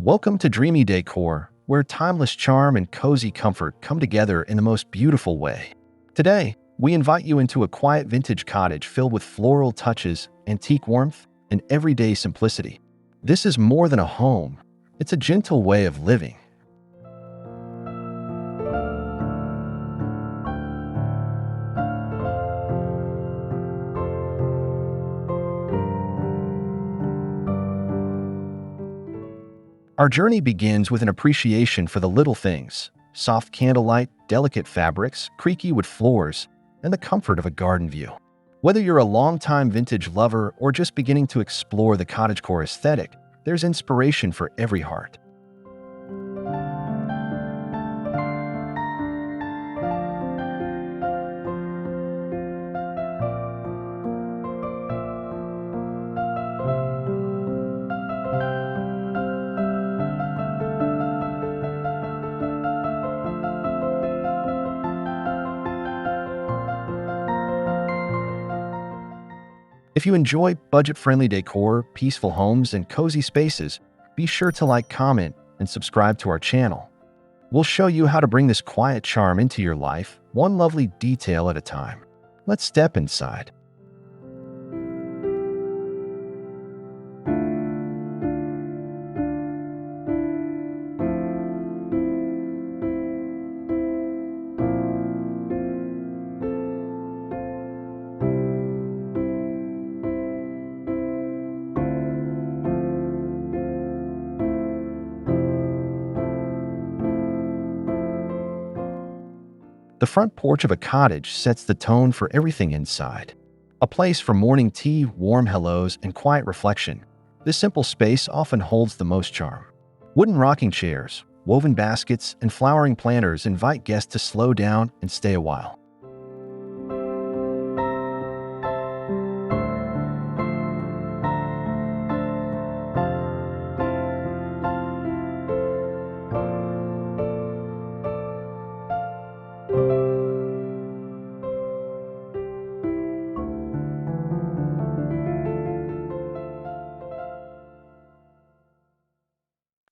Welcome to Dreamy Decor, where timeless charm and cozy comfort come together in the most beautiful way. Today, we invite you into a quiet vintage cottage filled with floral touches, antique warmth, and everyday simplicity. This is more than a home, it's a gentle way of living. Our journey begins with an appreciation for the little things: soft candlelight, delicate fabrics, creaky wood floors, and the comfort of a garden view. Whether you're a longtime vintage lover or just beginning to explore the cottagecore aesthetic, there's inspiration for every heart. If you enjoy budget-friendly decor, peaceful homes, and cozy spaces, be sure to like, comment, and subscribe to our channel. We'll show you how to bring this quiet charm into your life, one lovely detail at a time. Let's step inside. The front porch of a cottage sets the tone for everything inside. A place for morning tea, warm hellos, and quiet reflection, this simple space often holds the most charm. Wooden rocking chairs, woven baskets, and flowering planters invite guests to slow down and stay a while.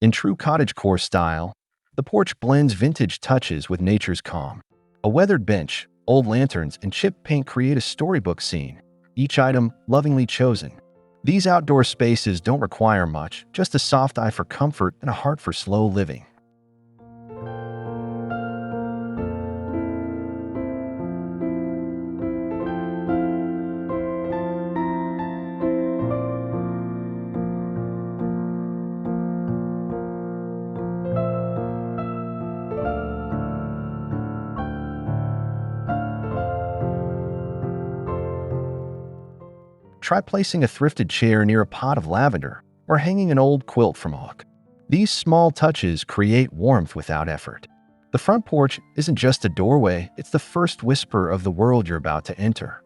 In true cottagecore style, the porch blends vintage touches with nature's calm. A weathered bench, old lanterns, and chipped paint create a storybook scene, each item lovingly chosen. These outdoor spaces don't require much, just a soft eye for comfort and a heart for slow living. Try placing a thrifted chair near a pot of lavender or hanging an old quilt from a hook. These small touches create warmth without effort. The front porch isn't just a doorway, it's the first whisper of the world you're about to enter.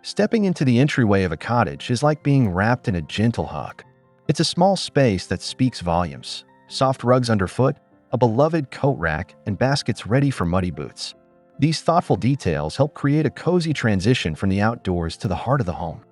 Stepping into the entryway of a cottage is like being wrapped in a gentle hug. It's a small space that speaks volumes. Soft rugs underfoot, a beloved coat rack, and baskets ready for muddy boots. These thoughtful details help create a cozy transition from the outdoors to the heart of the home.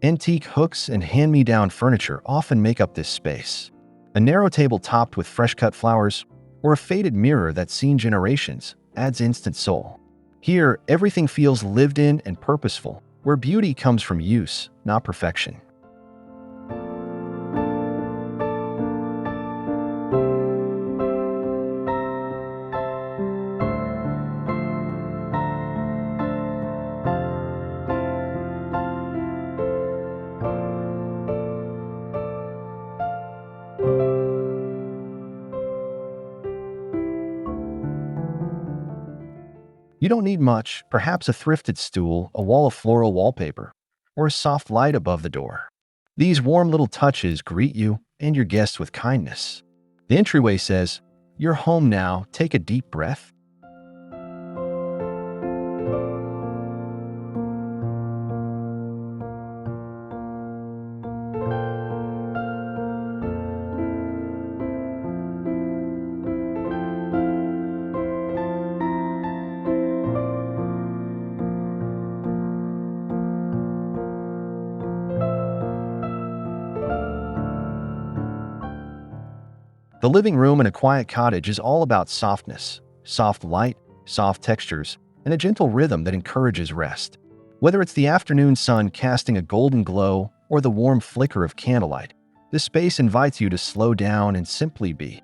Antique hooks and hand-me-down furniture often make up this space. A narrow table topped with fresh-cut flowers, or a faded mirror that's seen generations, adds instant soul. Here, everything feels lived in and purposeful, where beauty comes from use, not perfection. You don't need much, perhaps a thrifted stool, a wall of floral wallpaper, or a soft light above the door. These warm little touches greet you and your guests with kindness. The entryway says, "You're home now, take a deep breath." The living room in a quiet cottage is all about softness, soft light, soft textures, and a gentle rhythm that encourages rest. Whether it's the afternoon sun casting a golden glow or the warm flicker of candlelight, this space invites you to slow down and simply be.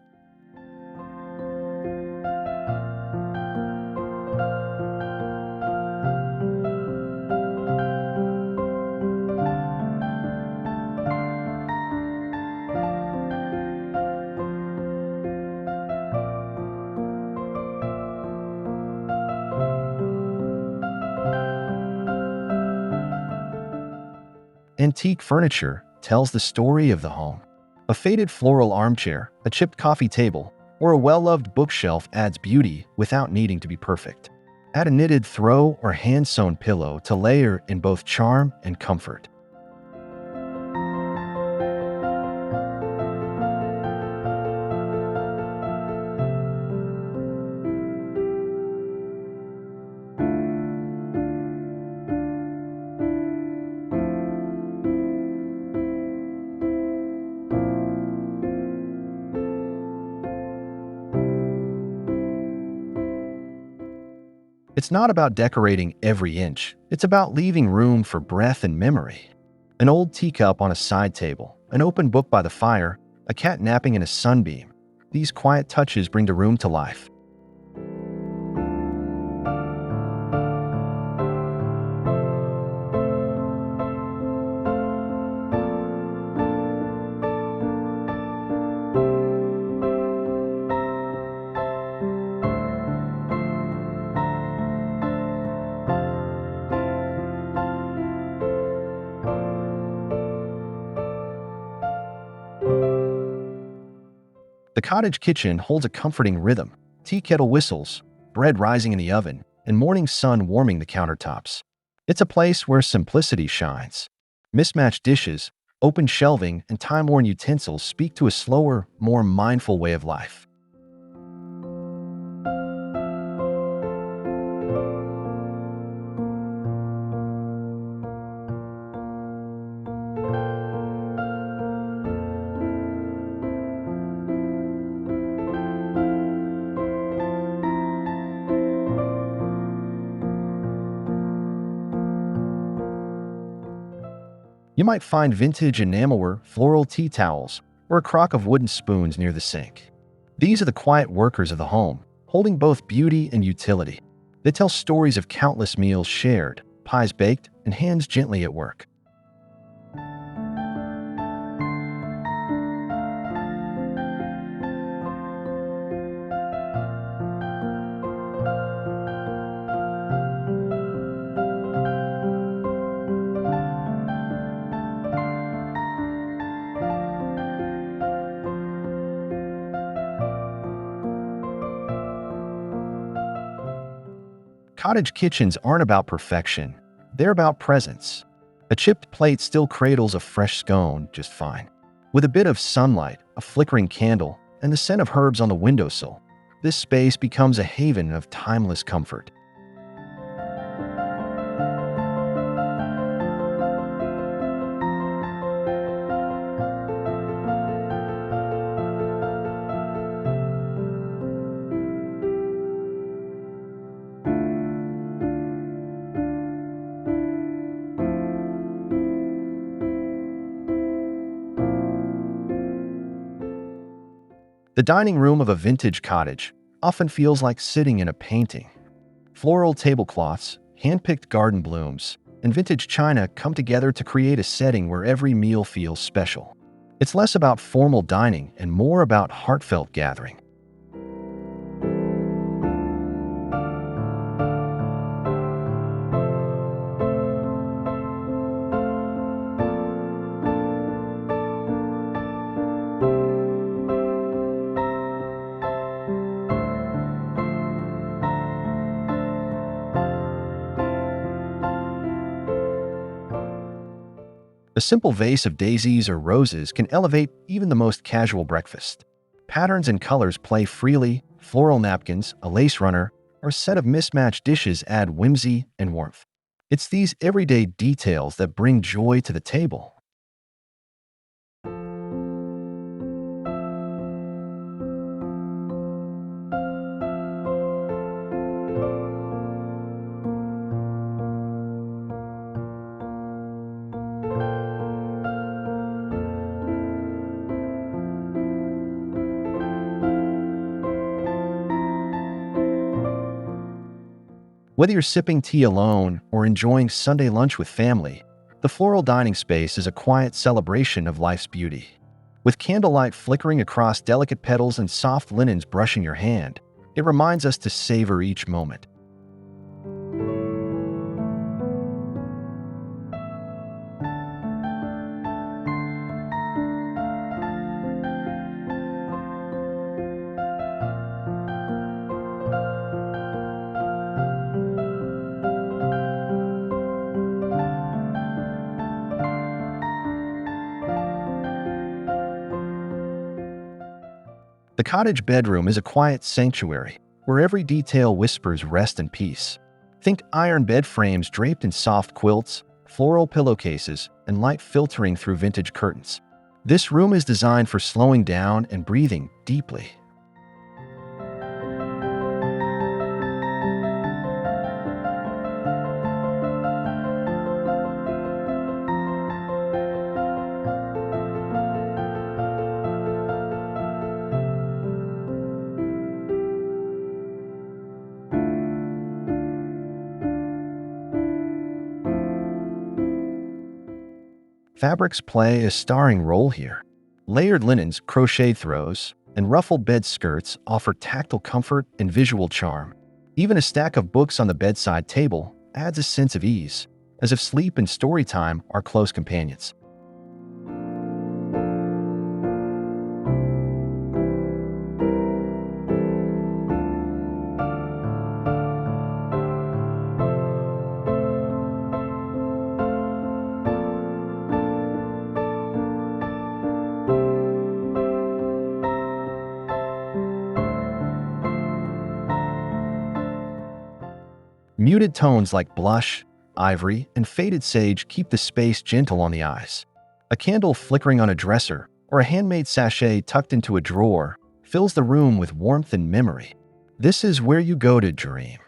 Antique furniture tells the story of the home. A faded floral armchair, a chipped coffee table, or a well-loved bookshelf adds beauty without needing to be perfect. Add a knitted throw or hand-sewn pillow to layer in both charm and comfort. It's not about decorating every inch. It's about leaving room for breath and memory. An old teacup on a side table, an open book by the fire, a cat napping in a sunbeam. These quiet touches bring the room to life. The cottage kitchen holds a comforting rhythm. Tea kettle whistles, bread rising in the oven, and morning sun warming the countertops. It's a place where simplicity shines. Mismatched dishes, open shelving, and time-worn utensils speak to a slower, more mindful way of life. You might find vintage enamelware, floral tea towels, or a crock of wooden spoons near the sink. These are the quiet workers of the home, holding both beauty and utility. They tell stories of countless meals shared, pies baked, and hands gently at work. Cottage kitchens aren't about perfection, they're about presence. A chipped plate still cradles a fresh scone just fine. With a bit of sunlight, a flickering candle, and the scent of herbs on the windowsill, this space becomes a haven of timeless comfort. The dining room of a vintage cottage often feels like sitting in a painting. Floral tablecloths, hand-picked garden blooms, and vintage china come together to create a setting where every meal feels special. It's less about formal dining and more about heartfelt gathering. A simple vase of daisies or roses can elevate even the most casual breakfast. Patterns and colors play freely. Floral napkins, a lace runner, or a set of mismatched dishes add whimsy and warmth. It's these everyday details that bring joy to the table. Whether you're sipping tea alone or enjoying Sunday lunch with family, the floral dining space is a quiet celebration of life's beauty. With candlelight flickering across delicate petals and soft linens brushing your hand, it reminds us to savor each moment. The cottage bedroom is a quiet sanctuary where every detail whispers rest and peace. Think iron bed frames draped in soft quilts, floral pillowcases, and light filtering through vintage curtains. This room is designed for slowing down and breathing deeply. Fabrics play a starring role here. Layered linens, crochet throws, and ruffled bed skirts offer tactile comfort and visual charm. Even a stack of books on the bedside table adds a sense of ease, as if sleep and story time are close companions. Muted tones like blush, ivory, and faded sage keep the space gentle on the eyes. A candle flickering on a dresser or a handmade sachet tucked into a drawer fills the room with warmth and memory. This is where you go to dream.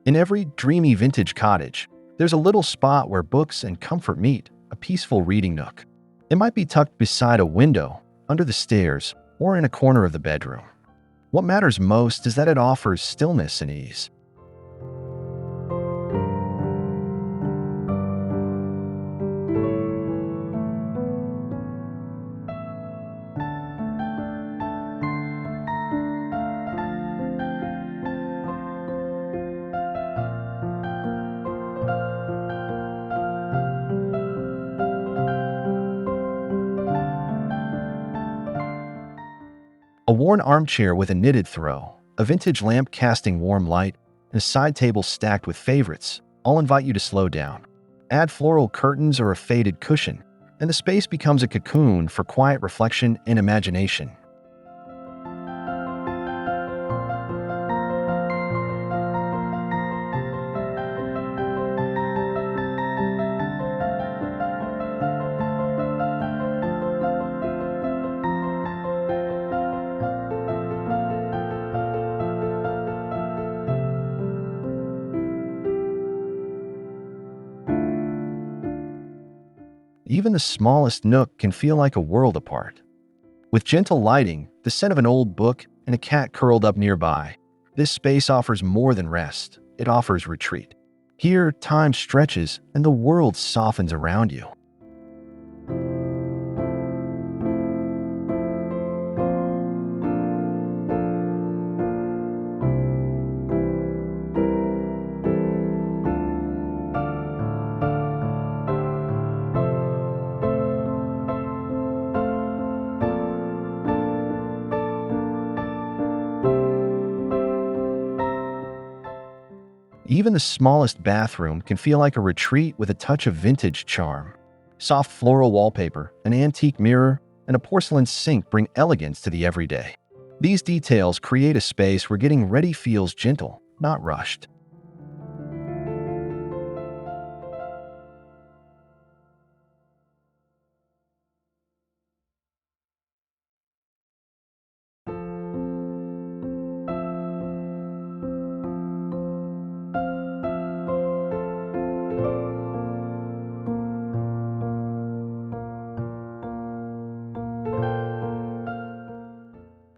In every dreamy vintage cottage, there's a little spot where books and comfort meet, a peaceful reading nook. It might be tucked beside a window, under the stairs, or in a corner of the bedroom. What matters most is that it offers stillness and ease. A worn armchair with a knitted throw, a vintage lamp casting warm light, and a side table stacked with favorites all invite you to slow down. Add floral curtains or a faded cushion, and the space becomes a cocoon for quiet reflection and imagination. Even the smallest nook can feel like a world apart. With gentle lighting, the scent of an old book, and a cat curled up nearby, this space offers more than rest, it offers retreat. Here, time stretches and the world softens around you. Even the smallest bathroom can feel like a retreat with a touch of vintage charm. Soft floral wallpaper, an antique mirror, and a porcelain sink bring elegance to the everyday. These details create a space where getting ready feels gentle, not rushed.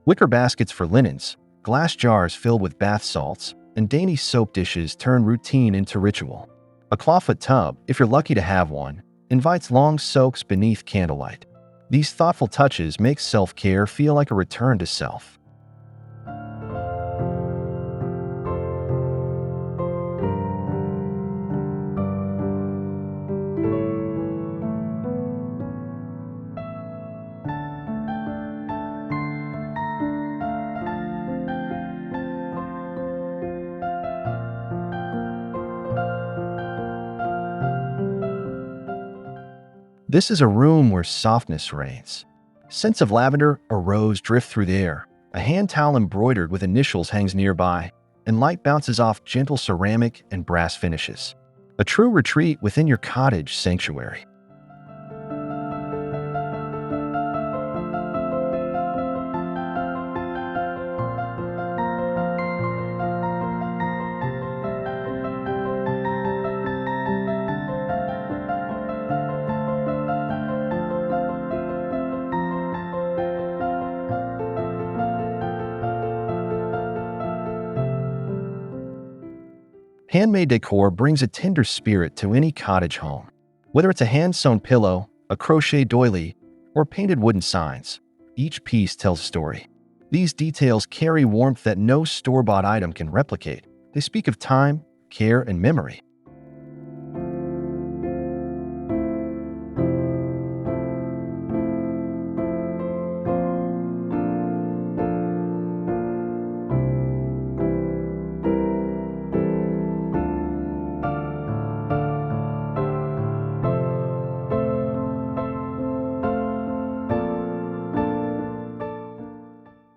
Wicker baskets for linens, glass jars filled with bath salts, and dainty soap dishes turn routine into ritual. A clawfoot tub, if you're lucky to have one, invites long soaks beneath candlelight. These thoughtful touches make self-care feel like a return to self. This is a room where softness reigns. Scents of lavender or rose drift through the air. A hand towel embroidered with initials hangs nearby, and light bounces off gentle ceramic and brass finishes. A true retreat within your cottage sanctuary. Handmade decor brings a tender spirit to any cottage home. Whether it's a hand-sewn pillow, a crochet doily, or painted wooden signs, each piece tells a story. These details carry warmth that no store-bought item can replicate. They speak of time, care, and memory.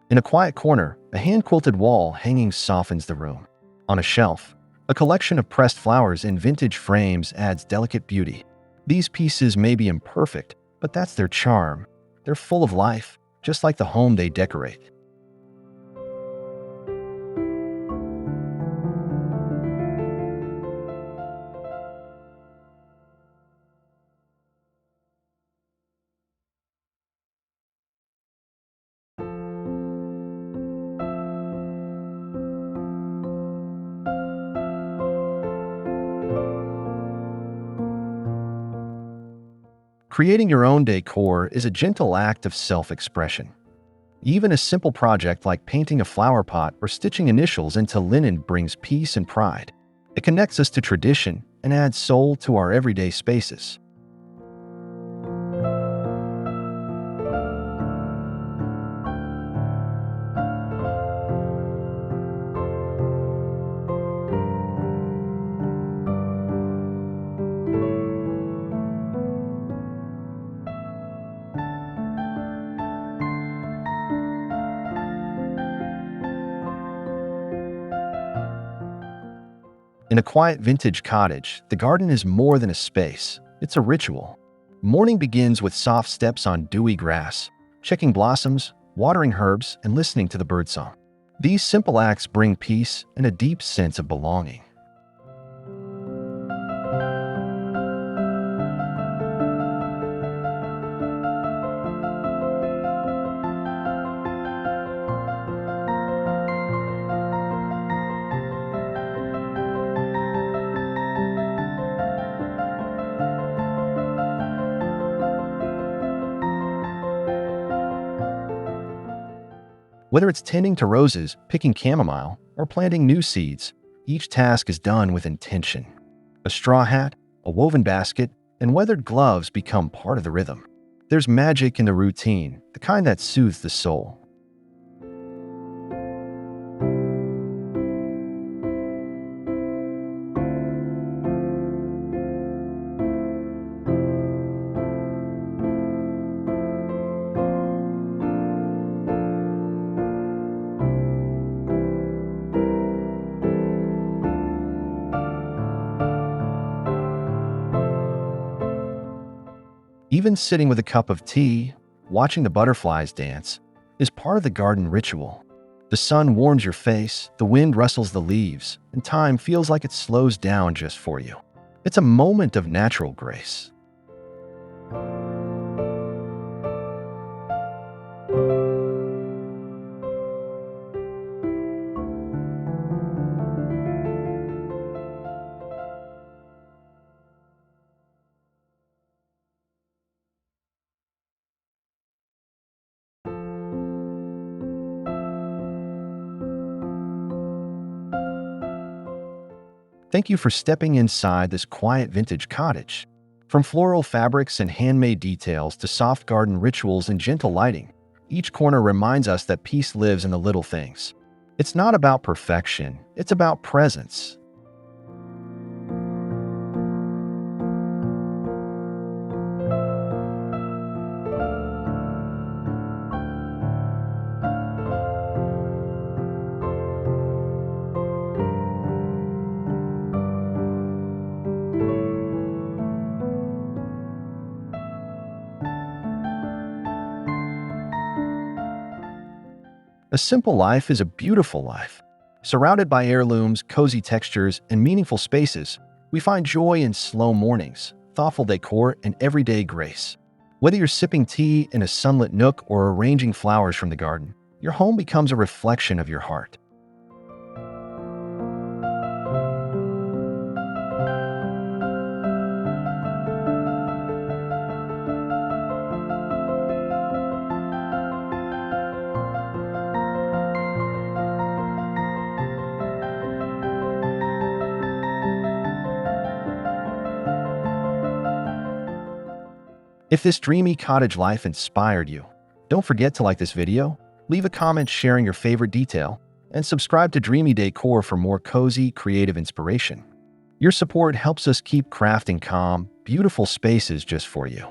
In a quiet corner, a hand-quilted wall hanging softens the room. On a shelf, a collection of pressed flowers in vintage frames adds delicate beauty. These pieces may be imperfect, but that's their charm. They're full of life, just like the home they decorate. Creating your own decor is a gentle act of self-expression. Even a simple project like painting a flower pot or stitching initials into linen brings peace and pride. It connects us to tradition and adds soul to our everyday spaces. In a quiet vintage cottage, the garden is more than a space. It's a ritual. Morning begins with soft steps on dewy grass, checking blossoms, watering herbs, and listening to the birdsong. These simple acts bring peace and a deep sense of belonging. Whether it's tending to roses, picking chamomile, or planting new seeds, each task is done with intention. A straw hat, a woven basket, and weathered gloves become part of the rhythm. There's magic in the routine, the kind that soothes the soul. Even sitting with a cup of tea, watching the butterflies dance, is part of the garden ritual. The sun warms your face, the wind rustles the leaves, and time feels like it slows down just for you. It's a moment of natural grace. Thank you for stepping inside this quiet vintage cottage. From floral fabrics and handmade details to soft garden rituals and gentle lighting, each corner reminds us that peace lives in the little things. It's not about perfection, it's about presence. A simple life is a beautiful life. Surrounded by heirlooms, cozy textures, and meaningful spaces, we find joy in slow mornings, thoughtful decor, and everyday grace. Whether you're sipping tea in a sunlit nook or arranging flowers from the garden, your home becomes a reflection of your heart. If this dreamy cottage life inspired you, don't forget to like this video, leave a comment sharing your favorite detail, and subscribe to Dreamy Decor for more cozy, creative inspiration. Your support helps us keep crafting calm, beautiful spaces just for you.